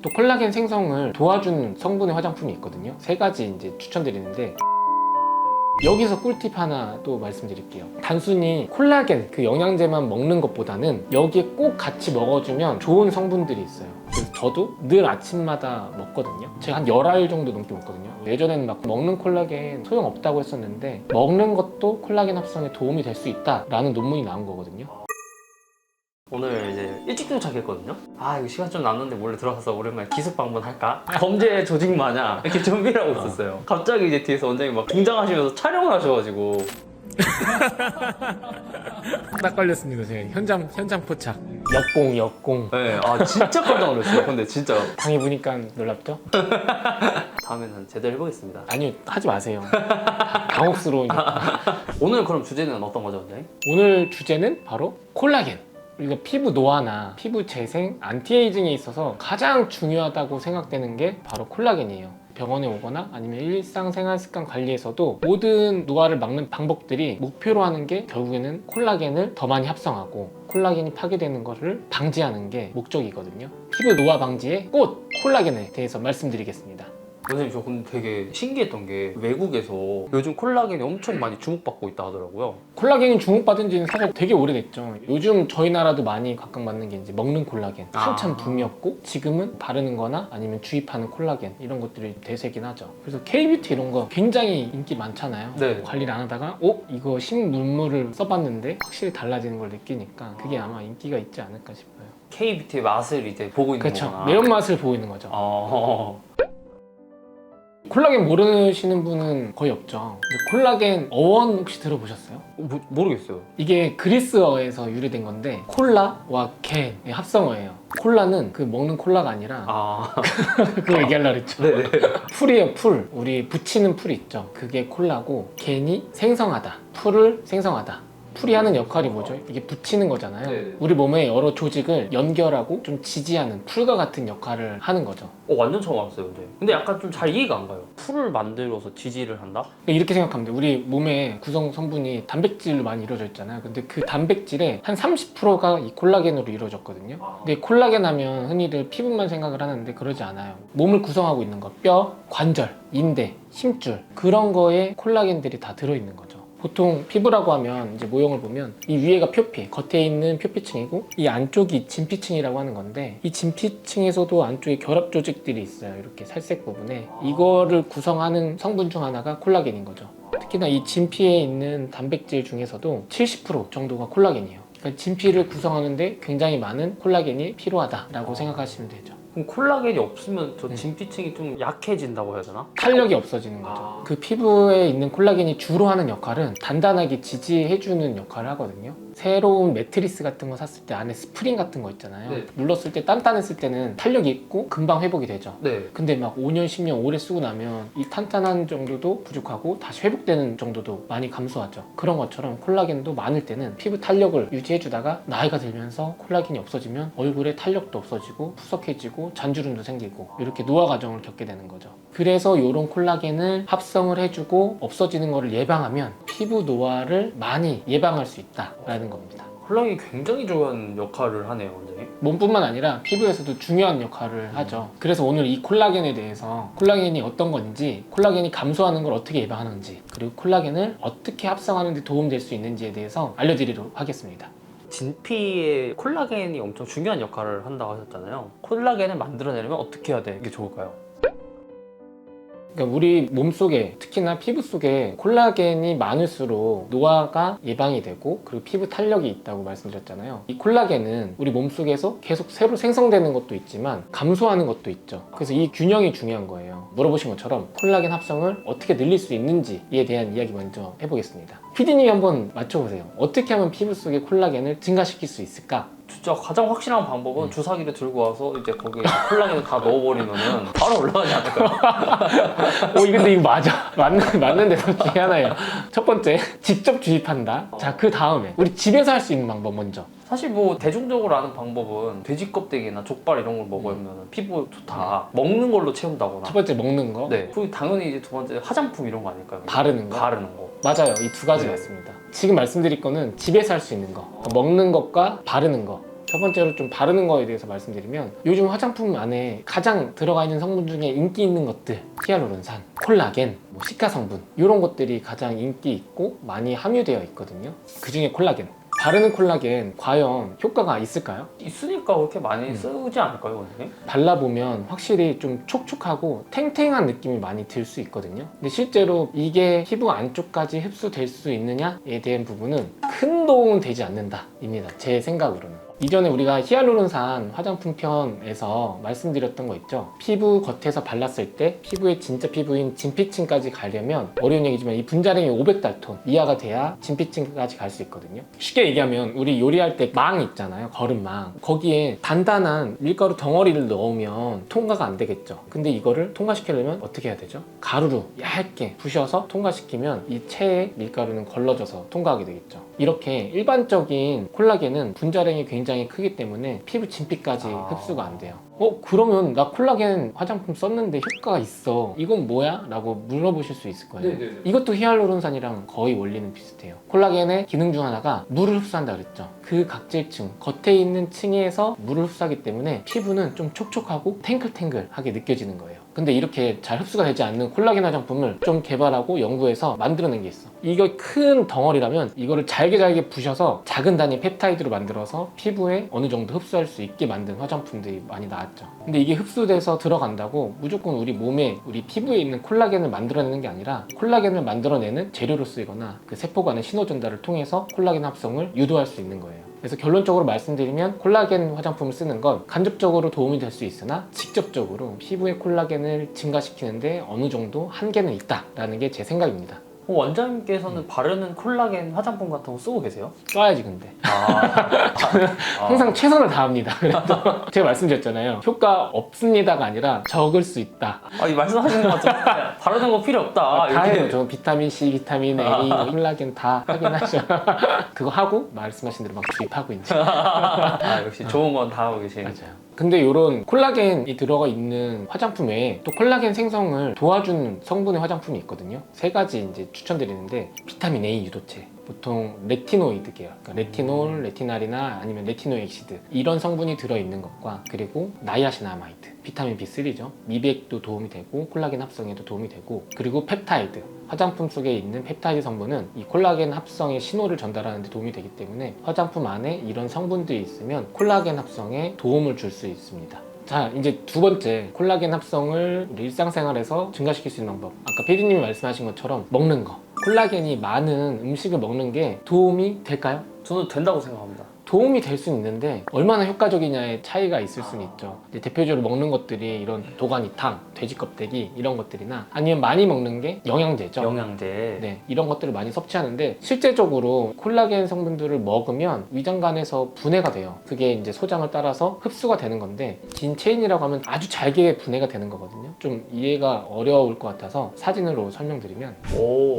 또 콜라겐 생성을 도와주는 성분의 화장품이 있거든요. 세 가지 이제 추천드리는데, 여기서 꿀팁 하나 또 말씀드릴게요. 단순히 콜라겐 그 영양제만 먹는 것보다는 여기에 꼭 같이 먹어주면 좋은 성분들이 있어요. 그래서 저도 늘 아침마다 먹거든요. 제가 한 10알 정도 넘게 먹거든요. 예전에는 막 먹는 콜라겐 소용없다고 했었는데 먹는 것도 콜라겐 합성에 도움이 될 수 있다라는 논문이 나온 거거든요. 오늘 이제 일찍 도착했거든요. 아, 이거 시간 좀 남는데 몰래 들어가서 오랜만에 기습 방문할까? 범죄 조직 마냥 이렇게 준비를 하고 있었어요. 갑자기 이제 뒤에서 원장님 막 등장하시면서 촬영을 하셔가지고 딱 걸렸습니다. 제가 현장 포착. 역공. 네, 아 진짜 깜짝 놀랐어요. 근데 진짜 당해보니까 놀랍죠? 다음에는 제대로 해보겠습니다. 아니요, 하지 마세요. 당혹스러우니까. 오늘 그럼 주제는 어떤 거죠, 원장님? 오늘 주제는 바로 콜라겐. 우리가 피부 노화나 피부 재생, 안티에이징에 있어서 가장 중요하다고 생각되는 게 바로 콜라겐이에요. 병원에 오거나 아니면 일상생활습관 관리에서도 모든 노화를 막는 방법들이 목표로 하는 게 결국에는 콜라겐을 더 많이 합성하고 콜라겐이 파괴되는 것을 방지하는 게 목적이거든요. 피부 노화 방지의 꽃 콜라겐에 대해서 말씀드리겠습니다. 원장님, 저 근데 되게 신기했던 게 외국에서 요즘 콜라겐이 엄청 많이 주목받고 있다 하더라고요. 콜라겐이 주목받은 지는 사실 되게 오래됐죠. 요즘 저희 나라도 많이 각광받는 게 이제 먹는 콜라겐 한참 붐이었고, 지금은 바르는 거나 아니면 주입하는 콜라겐 이런 것들이 대세긴 하죠. 그래서 K뷰티 이런 거 굉장히 인기 많잖아요. 네. 관리를 안 하다가 이거 신문물을 써봤는데 확실히 달라지는 걸 느끼니까 그게 아마 인기가 있지 않을까 싶어요. K뷰티의 맛을 이제 보고 있는 그렇죠. 거구나. 매운맛을 보이는 거죠. 콜라겐 모르시는 분은 거의 없죠. 근데 콜라겐 어원 혹시 들어보셨어요? 모르겠어요. 이게 그리스어에서 유래된 건데 콜라와 겐의 합성어예요. 콜라는 그 먹는 콜라가 아니라 그거 얘기하려고 했죠. 네네. 풀이에요, 풀. 우리 붙이는 풀이 있죠. 그게 콜라고, 겐이 생성하다, 풀을 생성하다. 풀이 하는 역할이 뭐죠? 이게 붙이는 거잖아요. 네네. 우리 몸의 여러 조직을 연결하고 좀 지지하는 풀과 같은 역할을 하는 거죠. 완전 처음 알았어요, 근데 약간 좀 잘 이해가 안 가요. 풀을 만들어서 지지를 한다? 이렇게 생각하면 돼요. 우리 몸의 구성 성분이 단백질로 많이 이루어져 있잖아요. 근데 그 단백질의 한 30%가 이 콜라겐으로 이루어졌거든요. 근데 콜라겐 하면 흔히들 피부만 생각을 하는데 그러지 않아요. 몸을 구성하고 있는 거, 뼈, 관절, 인대, 힘줄, 그런 거에 콜라겐들이 다 들어있는 거죠. 보통 피부라고 하면 이제 모형을 보면 이 위에가 표피, 겉에 있는 표피층이고 이 안쪽이 진피층이라고 하는 건데, 이 진피층에서도 안쪽에 결합 조직들이 있어요. 이렇게 살색 부분에. 이거를 구성하는 성분 중 하나가 콜라겐인 거죠. 특히나 이 진피에 있는 단백질 중에서도 70% 정도가 콜라겐이에요. 그러니까 진피를 구성하는데 굉장히 많은 콜라겐이 필요하다라고 생각하시면 되죠. 그럼 콜라겐이 없으면 저 진피층이 좀 약해진다고 해야 되나? 탄력이 없어지는 거죠. 그 피부에 있는 콜라겐이 주로 하는 역할은 단단하게 지지해주는 역할을 하거든요. 새로운 매트리스 같은 거 샀을 때 안에 스프링 같은 거 있잖아요. 네. 눌렀을 때 단단했을 때는 탄력이 있고 금방 회복이 되죠. 네. 근데 막 5년, 10년 오래 쓰고 나면 이 탄탄한 정도도 부족하고 다시 회복되는 정도도 많이 감소하죠. 그런 것처럼 콜라겐도 많을 때는 피부 탄력을 유지해주다가 나이가 들면서 콜라겐이 없어지면 얼굴에 탄력도 없어지고 푸석해지고 잔주름도 생기고 이렇게 노화 과정을 겪게 되는 거죠. 그래서 이런 콜라겐을 합성을 해주고 없어지는 것을 예방하면 피부 노화를 많이 예방할 수 있다라는 겁니다. 콜라겐이 굉장히 중요한 역할을 하네요, 원장님. 몸뿐만 아니라 피부에서도 중요한 역할을 하죠. 그래서 오늘 이 콜라겐에 대해서 콜라겐이 어떤 건지, 콜라겐이 감소하는 걸 어떻게 예방하는지, 그리고 콜라겐을 어떻게 합성하는 데 도움될 수 있는지에 대해서 알려드리도록 하겠습니다. 진피에 콜라겐이 엄청 중요한 역할을 한다고 하셨잖아요. 콜라겐을 만들어내려면 어떻게 해야 되는 게 좋을까요? 그러니까 우리 몸속에, 특히나 피부 속에 콜라겐이 많을수록 노화가 예방이 되고, 그리고 피부 탄력이 있다고 말씀드렸잖아요. 이 콜라겐은 우리 몸속에서 계속 새로 생성되는 것도 있지만 감소하는 것도 있죠. 그래서 이 균형이 중요한 거예요. 물어보신 것처럼 콜라겐 합성을 어떻게 늘릴 수 있는지에 대한 이야기 먼저 해보겠습니다. PD님이 한번 맞춰보세요. 어떻게 하면 피부 속에 콜라겐을 증가시킬 수 있을까? 진짜 가장 확실한 방법은 주사기를 들고 와서 이제 거기에 콜라겐을 다 넣어버리면은 바로 올라가지 않을까요? 근데 이거 맞는 데서 중에 하나예요. 첫 번째, 직접 주입한다. 자, 그 다음에 우리 집에서 할 수 있는 방법 먼저. 사실 뭐 대중적으로 아는 방법은 돼지 껍데기나 족발 이런 걸 먹으면 피부 좋다. 먹는 걸로 채운다거나. 첫 번째 먹는 거, 네. 그리고 당연히 이제 두 번째 화장품 이런 거 아닐까요? 바르는 거. 바르는 거. 맞아요. 이 두 가지 네. 맞습니다. 지금 말씀드릴 거는 집에서 할 수 있는 거, 먹는 것과 바르는 거. 첫 번째로 좀 바르는 거에 대해서 말씀드리면 요즘 화장품 안에 가장 들어가 있는 성분 중에 인기 있는 것들 히알루론산, 콜라겐, 뭐 시카 성분 이런 것들이 가장 인기 있고 많이 함유되어 있거든요. 그 중에 콜라겐. 바르는 콜라겐 과연 효과가 있을까요? 있으니까 그렇게 많이 쓰지 않을까요, 원장님? 발라보면 확실히 좀 촉촉하고 탱탱한 느낌이 많이 들 수 있거든요. 근데 실제로 이게 피부 안쪽까지 흡수될 수 있느냐에 대한 부분은 큰 도움은 되지 않는다 입니다. 제 생각으로는. 이전에 우리가 히알루론산 화장품 편에서 말씀드렸던 거 있죠. 피부 겉에서 발랐을 때 피부의 진짜 피부인 진피층까지 가려면 어려운 얘기지만 이 분자량이 500달톤 이하가 돼야 진피층까지 갈 수 있거든요. 쉽게 얘기하면 우리 요리할 때 망 있잖아요. 거름망. 거기에 단단한 밀가루 덩어리를 넣으면 통과가 안 되겠죠. 근데 이거를 통과시키려면 어떻게 해야 되죠? 가루로 얇게 부셔서 통과시키면 이 체의 밀가루는 걸러져서 통과하게 되겠죠. 이렇게 일반적인 콜라겐은 분자량이 굉장히 크기 때문에 피부 진피까지 흡수가 안 돼요. 그러면 나 콜라겐 화장품 썼는데 효과가 있어. 이건 뭐야? 라고 물어보실 수 있을 거예요. 네네네. 이것도 히알루론산이랑 거의 원리는 비슷해요. 콜라겐의 기능 중 하나가 물을 흡수한다 그랬죠. 그 각질층, 겉에 있는 층에서 물을 흡수하기 때문에 피부는 좀 촉촉하고 탱글탱글하게 느껴지는 거예요. 근데 이렇게 잘 흡수가 되지 않는 콜라겐 화장품을 좀 개발하고 연구해서 만들어낸 게 있어. 이거 큰 덩어리라면 이거를 잘게 부셔서 작은 단위 펩타이드로 만들어서 피부에 어느 정도 흡수할 수 있게 만든 화장품들이 많이 나왔죠. 근데 이게 흡수돼서 들어간다고 무조건 우리 몸에, 우리 피부에 있는 콜라겐을 만들어내는 게 아니라 콜라겐을 만들어내는 재료로 쓰이거나 그 세포 간의 신호 전달을 통해서 콜라겐 합성을 유도할 수 있는 거예요. 그래서 결론적으로 말씀드리면 콜라겐 화장품을 쓰는 건 간접적으로 도움이 될 수 있으나 직접적으로 피부의 콜라겐을 증가시키는데 어느 정도 한계는 있다라는 게 제 생각입니다. 원장님께서는 바르는 콜라겐 화장품 같은 거 쓰고 계세요? 써야지 근데. 아, 항상 최선을 다합니다. 그래도 제가 말씀드렸잖아요. 효과 없습니다가 아니라 적을 수 있다. 이 말씀하시는 것 같은데 바르는 거 필요 없다. 다 이렇게. 해요. 저 비타민 C, 비타민 A, 콜라겐 다 하긴 하죠. 그거 하고 말씀하신 대로 막 주입하고 있는. 역시 좋은 건 다 하고 계시네. 맞아요. 근데 이런 콜라겐이 들어가 있는 화장품 외에 또 콜라겐 생성을 도와주는 성분의 화장품이 있거든요. 세 가지 이제 추천드리는데 비타민 A 유도체, 보통 레티노이드 계열, 그러니까 레티놀, 레티날이나 아니면 레티노엑시드 이런 성분이 들어있는 것과 그리고 나이아신아마이드, 비타민 B3죠. 미백도 도움이 되고 콜라겐 합성에도 도움이 되고 그리고 펩타이드, 화장품 속에 있는 펩타이드 성분은 이 콜라겐 합성의 신호를 전달하는 데 도움이 되기 때문에 화장품 안에 이런 성분들이 있으면 콜라겐 합성에 도움을 줄 수 있습니다. 자, 이제 두 번째, 콜라겐 합성을 우리 일상생활에서 증가시킬 수 있는 방법. 아까 PD님이 말씀하신 것처럼 먹는 거. 콜라겐이 많은 음식을 먹는 게 도움이 될까요? 저는 된다고 생각합니다. 도움이 될 수는 있는데 얼마나 효과적이냐의 차이가 있을 수는 있죠. 이제 대표적으로 먹는 것들이 이런 도가니탕, 돼지 껍데기 이런 것들이나 아니면 많이 먹는 게 영양제죠. 영양제. 네, 이런 것들을 많이 섭취하는데 실제적으로 콜라겐 성분들을 먹으면 위장관에서 분해가 돼요. 그게 이제 소장을 따라서 흡수가 되는 건데 긴 체인이라고 하면 아주 잘게 분해가 되는 거거든요. 좀 이해가 어려울 것 같아서 사진으로 설명드리면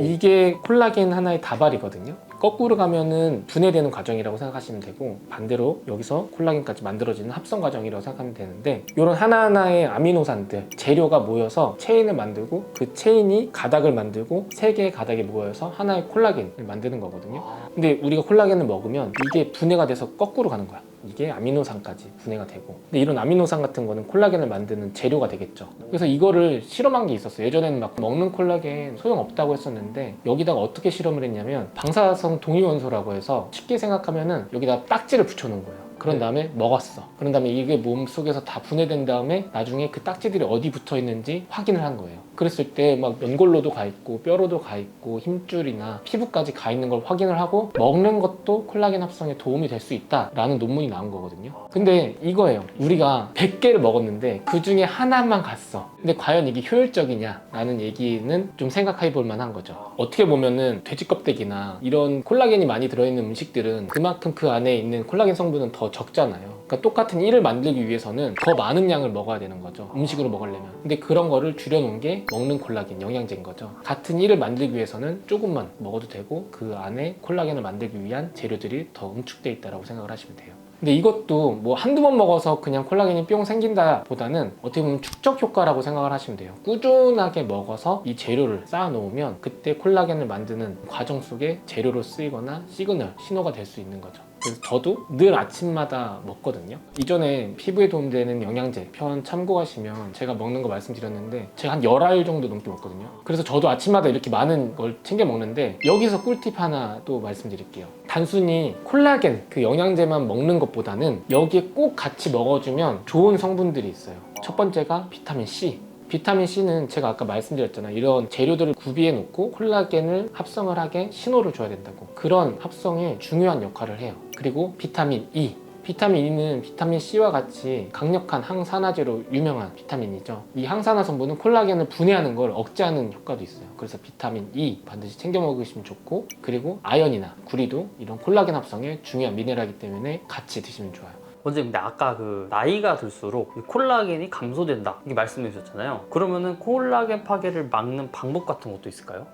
이게 콜라겐 하나의 다발이거든요. 거꾸로 가면은 분해되는 과정이라고 생각하시면 되고 반대로 여기서 콜라겐까지 만들어지는 합성 과정이라고 생각하면 되는데 이런 하나하나의 아미노산들, 재료가 모여서 체인을 만들고 그 체인이 가닥을 만들고 세 개의 가닥이 모여서 하나의 콜라겐을 만드는 거거든요. 근데 우리가 콜라겐을 먹으면 이게 분해가 돼서 거꾸로 가는 거야. 이게 아미노산까지 분해가 되고 근데 이런 아미노산 같은 거는 콜라겐을 만드는 재료가 되겠죠. 그래서 이거를 실험한 게 있었어요. 예전에는 막 먹는 콜라겐 소용없다고 했었는데 여기다가 어떻게 실험을 했냐면 방사성 동위원소라고 해서 쉽게 생각하면은 여기다 딱지를 붙여놓은 거예요. 그런 다음에 먹었어. 그런 다음에 이게 몸속에서 다 분해된 다음에 나중에 그 딱지들이 어디 붙어 있는지 확인을 한 거예요. 그랬을 때 막 연골로도 가 있고 뼈로도 가 있고 힘줄이나 피부까지 가 있는 걸 확인을 하고 먹는 것도 콜라겐 합성에 도움이 될 수 있다라는 논문이 나온 거거든요. 근데 이거예요. 우리가 100개를 먹었는데 그 중에 하나만 갔어. 근데 과연 이게 효율적이냐라는 얘기는 좀 생각해 볼 만한 거죠. 어떻게 보면은 돼지 껍데기나 이런 콜라겐이 많이 들어있는 음식들은 그만큼 그 안에 있는 콜라겐 성분은 더 적잖아요. 그러니까 똑같은 일을 만들기 위해서는 더 많은 양을 먹어야 되는 거죠. 음식으로 먹으려면. 근데 그런 거를 줄여놓은 게 먹는 콜라겐, 영양제인 거죠. 같은 일을 만들기 위해서는 조금만 먹어도 되고 그 안에 콜라겐을 만들기 위한 재료들이 더 응축되어 있다고 생각을 하시면 돼요. 근데 이것도 뭐 한두 번 먹어서 그냥 콜라겐이 뿅 생긴다 보다는 어떻게 보면 축적 효과라고 생각을 하시면 돼요. 꾸준하게 먹어서 이 재료를 쌓아 놓으면 그때 콜라겐을 만드는 과정 속에 재료로 쓰이거나 시그널, 신호가 될 수 있는 거죠. 그래서 저도 늘 아침마다 먹거든요. 이전에 피부에 도움되는 영양제 편 참고하시면 제가 먹는 거 말씀드렸는데 제가 한 10알 정도 넘게 먹거든요. 그래서 저도 아침마다 이렇게 많은 걸 챙겨 먹는데 여기서 꿀팁 하나 또 말씀드릴게요. 단순히 콜라겐 그 영양제만 먹는 것보다는 여기에 꼭 같이 먹어주면 좋은 성분들이 있어요. 첫 번째가 비타민 C. 비타민 C는 제가 아까 말씀드렸잖아요. 이런 재료들을 구비해 놓고 콜라겐을 합성을 하게 신호를 줘야 된다고. 그런 합성에 중요한 역할을 해요. 그리고 비타민 E. 비타민 E는 비타민 C와 같이 강력한 항산화제로 유명한 비타민이죠. 이 항산화 성분은 콜라겐을 분해하는 걸 억제하는 효과도 있어요. 그래서 비타민 E 반드시 챙겨 먹으시면 좋고, 그리고 아연이나 구리도 이런 콜라겐 합성에 중요한 미네랄이기 때문에 같이 드시면 좋아요. 원장님, 근데 아까 그 나이가 들수록 이 콜라겐이 감소된다 이렇게 말씀해 주셨잖아요. 그러면은 콜라겐 파괴를 막는 방법 같은 것도 있을까요?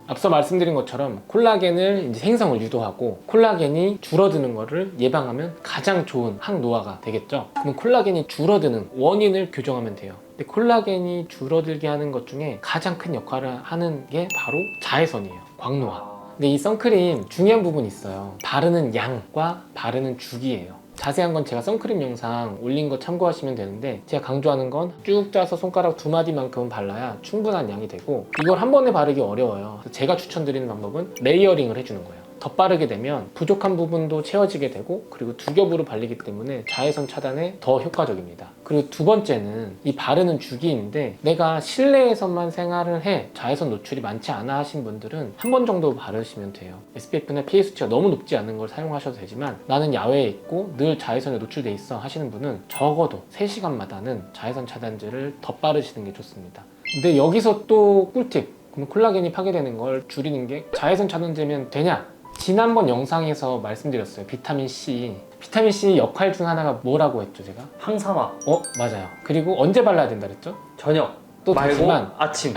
앞서 말씀드린 것처럼 콜라겐을 이제 생성을 유도하고 콜라겐이 줄어드는 것을 예방하면 가장 좋은 항노화가 되겠죠. 그럼 콜라겐이 줄어드는 원인을 교정하면 돼요. 근데 콜라겐이 줄어들게 하는 것 중에 가장 큰 역할을 하는 게 바로 자외선이에요. 광노화. 근데 이 선크림 중요한 부분이 있어요. 바르는 양과 바르는 주기예요. 자세한 건 제가 선크림 영상 올린 거 참고하시면 되는데, 제가 강조하는 건 쭉 짜서 손가락 2마디만큼은 발라야 충분한 양이 되고, 이걸 한 번에 바르기 어려워요. 그래서 제가 추천드리는 방법은 레이어링을 해주는 거예요. 덧바르게 되면 부족한 부분도 채워지게 되고, 그리고 두 겹으로 발리기 때문에 자외선 차단에 더 효과적입니다. 그리고 두 번째는 이 바르는 주기인데, 내가 실내에서만 생활을 해 자외선 노출이 많지 않아 하신 분들은 한 번 정도 바르시면 돼요. SPF나 PA 수치가 너무 높지 않은 걸 사용하셔도 되지만, 나는 야외에 있고 늘 자외선에 노출돼 있어 하시는 분은 적어도 3시간마다는 자외선 차단제를 덧바르시는 게 좋습니다. 근데 여기서 또 꿀팁, 그럼 콜라겐이 파괴되는 걸 줄이는 게 자외선 차단제면 되냐? 지난번 영상에서 말씀드렸어요. 비타민 C. 비타민 C 역할 중 하나가 뭐라고 했죠, 제가? 항산화. 맞아요. 그리고 언제 발라야 된다 그랬죠? 저녁 또 말고 다지만 아침.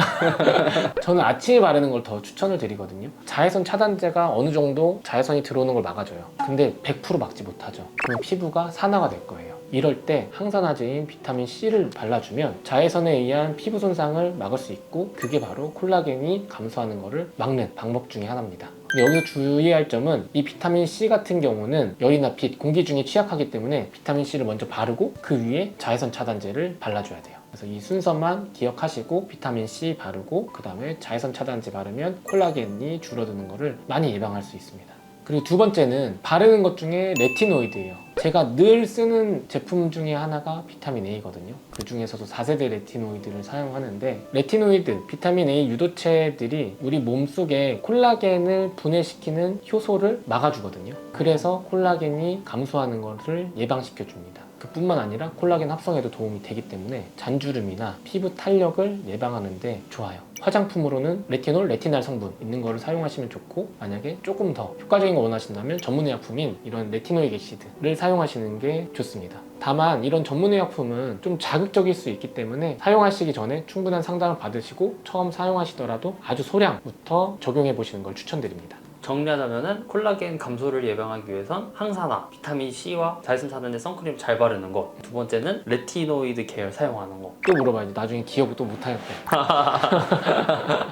저는 아침에 바르는 걸 더 추천을 드리거든요. 자외선 차단제가 어느 정도 자외선이 들어오는 걸 막아줘요. 근데 100% 막지 못하죠. 그럼 피부가 산화가 될 거예요. 이럴 때 항산화제인 비타민 C를 발라주면 자외선에 의한 피부 손상을 막을 수 있고, 그게 바로 콜라겐이 감소하는 것을 막는 방법 중에 하나입니다. 근데 여기서 주의할 점은, 이 비타민 C 같은 경우는 열이나 빛, 공기 중에 취약하기 때문에 비타민 C를 먼저 바르고 그 위에 자외선 차단제를 발라줘야 돼요. 그래서 이 순서만 기억하시고 비타민 C 바르고 그 다음에 자외선 차단제 바르면 콜라겐이 줄어드는 것을 많이 예방할 수 있습니다. 그리고 두 번째는 바르는 것 중에 레티노이드예요. 제가 늘 쓰는 제품 중에 하나가 비타민 A거든요. 그 중에서도 4세대 레티노이드를 사용하는데, 레티노이드, 비타민 A 유도체들이 우리 몸속에 콜라겐을 분해시키는 효소를 막아주거든요. 그래서 콜라겐이 감소하는 것을 예방시켜줍니다. 그뿐만 아니라 콜라겐 합성에도 도움이 되기 때문에 잔주름이나 피부 탄력을 예방하는 데 좋아요. 화장품으로는 레티놀, 레티날 성분 있는 거를 사용하시면 좋고, 만약에 조금 더 효과적인 거 원하신다면 전문의약품인 이런 레티노익 애시드를 사용하시는 게 좋습니다. 다만 이런 전문의약품은 좀 자극적일 수 있기 때문에 사용하시기 전에 충분한 상담을 받으시고 처음 사용하시더라도 아주 소량부터 적용해 보시는 걸 추천드립니다. 정리하자면은 콜라겐 감소를 예방하기 위해선 항산화, 비타민 C와 자외선 차단제 선크림 잘 바르는 거. 두 번째는 레티노이드 계열 사용하는 거. 또 물어봐야지. 나중에 기억을 또 못하겠대.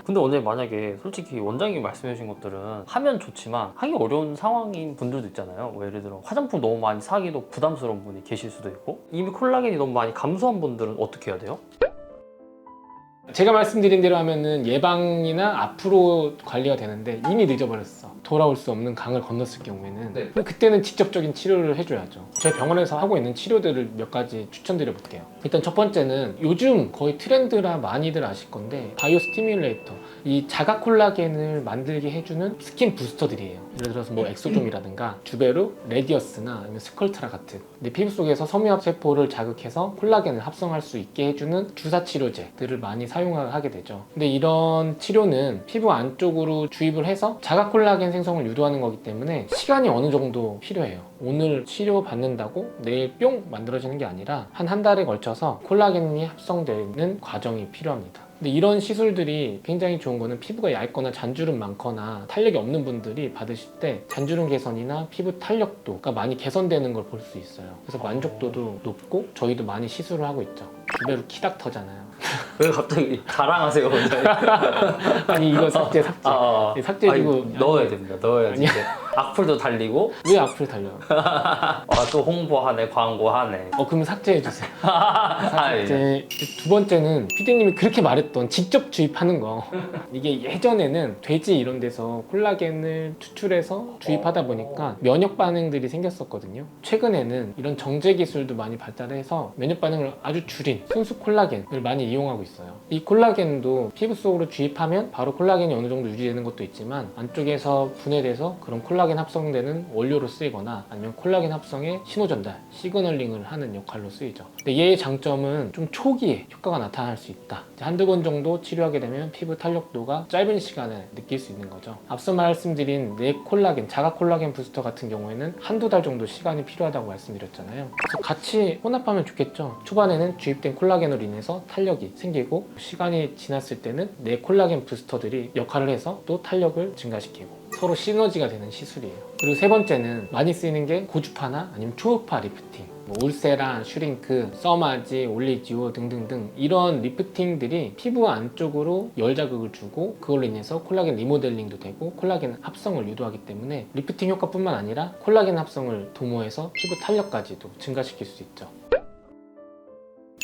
근데 오늘 만약에 솔직히 원장님이 말씀해 주신 것들은 하면 좋지만 하기 어려운 상황인 분들도 있잖아요. 뭐 예를 들어 화장품 너무 많이 사기도 부담스러운 분이 계실 수도 있고, 이미 콜라겐이 너무 많이 감소한 분들은 어떻게 해야 돼요? 제가 말씀드린 대로 하면은 예방이나 앞으로 관리가 되는데, 이미 늦어버렸어. 돌아올 수 없는 강을 건넜을 경우에는 네. 그럼 그때는 직접적인 치료를 해줘야죠. 저희 병원에서 하고 있는 치료들을 몇 가지 추천드려 볼게요. 일단 첫 번째는 요즘 거의 트렌드라 많이들 아실 건데, 바이오 스티뮬레이터, 이 자가 콜라겐을 만들게 해주는 스킨 부스터들이에요. 예를 들어서 뭐 엑소좀이라든가 주베루, 레디어스나 아니면 스컬트라 같은, 내 피부 속에서 섬유합 세포를 자극해서 콜라겐을 합성할 수 있게 해주는 주사 치료제들을 많이 사용하게 되죠. 근데 이런 치료는 피부 안쪽으로 주입을 해서 자가 콜라겐 생성을 유도하는 거기 때문에 시간이 어느 정도 필요해요. 오늘 치료 받는다고 내일 뿅 만들어지는 게 아니라 한 달에 걸쳐서 콜라겐이 합성되는 과정이 필요합니다. 근데 이런 시술들이 굉장히 좋은 거는, 피부가 얇거나 잔주름 많거나 탄력이 없는 분들이 받으실 때 잔주름 개선이나 피부 탄력도가 많이 개선되는 걸 볼 수 있어요. 그래서 만족도도 높고 저희도 많이 시술을 하고 있죠. 주베루 키닥터잖아요. 왜 갑자기 자랑하세요, 원장님? 아니 이거 삭제. 삭제해주고 넣어야 됩니다. 넣어야지. 아니야. 이제. 악플도 달리고 왜 악플 달려요? 또 홍보하네, 광고하네. 그러면 삭제해주세요. 아, 예. 이제 두 번째는 PD님이 그렇게 말했던 직접 주입하는 거. 이게 예전에는 돼지 이런 데서 콜라겐을 추출해서 주입하다 보니까 면역 반응들이 생겼었거든요. 최근에는 이런 정제 기술도 많이 발달해서 면역 반응을 아주 줄인 순수 콜라겐을 많이 이용하고 있어요. 이 콜라겐도 피부 속으로 주입하면 바로 콜라겐이 어느 정도 유지되는 것도 있지만 안쪽에서 분해돼서 그런 콜라겐 합성되는 원료로 쓰이거나 아니면 콜라겐 합성의 신호 전달, 시그널링을 하는 역할로 쓰이죠. 근데 얘의 장점은 좀 초기에 효과가 나타날 수 있다. 한두 번 정도 치료하게 되면 피부 탄력도가 짧은 시간에 느낄 수 있는 거죠. 앞서 말씀드린 내 콜라겐, 자가 콜라겐 부스터 같은 경우에는 한두 달 정도 시간이 필요하다고 말씀드렸잖아요. 그래서 같이 혼합하면 좋겠죠. 초반에는 주입된 콜라겐으로 인해서 탄력이 생기고 시간이 지났을 때는 내 콜라겐 부스터들이 역할을 해서 또 탄력을 증가시키고 서로 시너지가 되는 시술이에요. 그리고 세 번째는 많이 쓰이는 게 고주파나 아니면 초음파 리프팅, 울세라, 슈링크, 써마지, 올리지오 등등등 이런 리프팅들이 피부 안쪽으로 열 자극을 주고 그걸로 인해서 콜라겐 리모델링도 되고 콜라겐 합성을 유도하기 때문에 리프팅 효과뿐만 아니라 콜라겐 합성을 도모해서 피부 탄력까지도 증가시킬 수 있죠.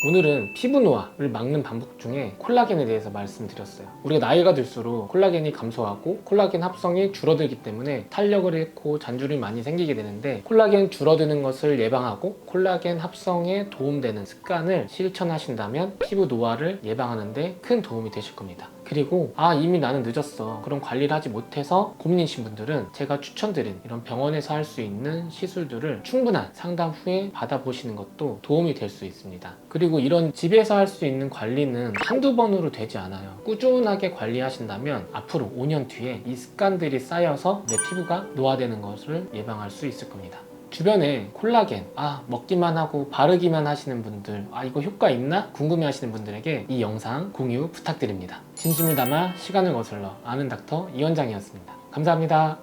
오늘은 피부 노화를 막는 방법 중에 콜라겐에 대해서 말씀드렸어요. 우리가 나이가 들수록 콜라겐이 감소하고 콜라겐 합성이 줄어들기 때문에 탄력을 잃고 잔주름이 많이 생기게 되는데 콜라겐 줄어드는 것을 예방하고 콜라겐 합성에 도움되는 습관을 실천하신다면 피부 노화를 예방하는 데 큰 도움이 되실 겁니다. 그리고 이미 나는 늦었어, 그런 관리를 하지 못해서 고민이신 분들은 제가 추천드린 이런 병원에서 할 수 있는 시술들을 충분한 상담 후에 받아보시는 것도 도움이 될 수 있습니다. 그리고 이런 집에서 할 수 있는 관리는 한두 번으로 되지 않아요. 꾸준하게 관리하신다면 앞으로 5년 뒤에 이 습관들이 쌓여서 내 피부가 노화되는 것을 예방할 수 있을 겁니다. 주변에 콜라겐 먹기만 하고 바르기만 하시는 분들 이거 효과 있나? 궁금해 하시는 분들에게 이 영상 공유 부탁드립니다. 진심을 담아 시간을 거슬러 아는 닥터 이원장이었습니다. 감사합니다.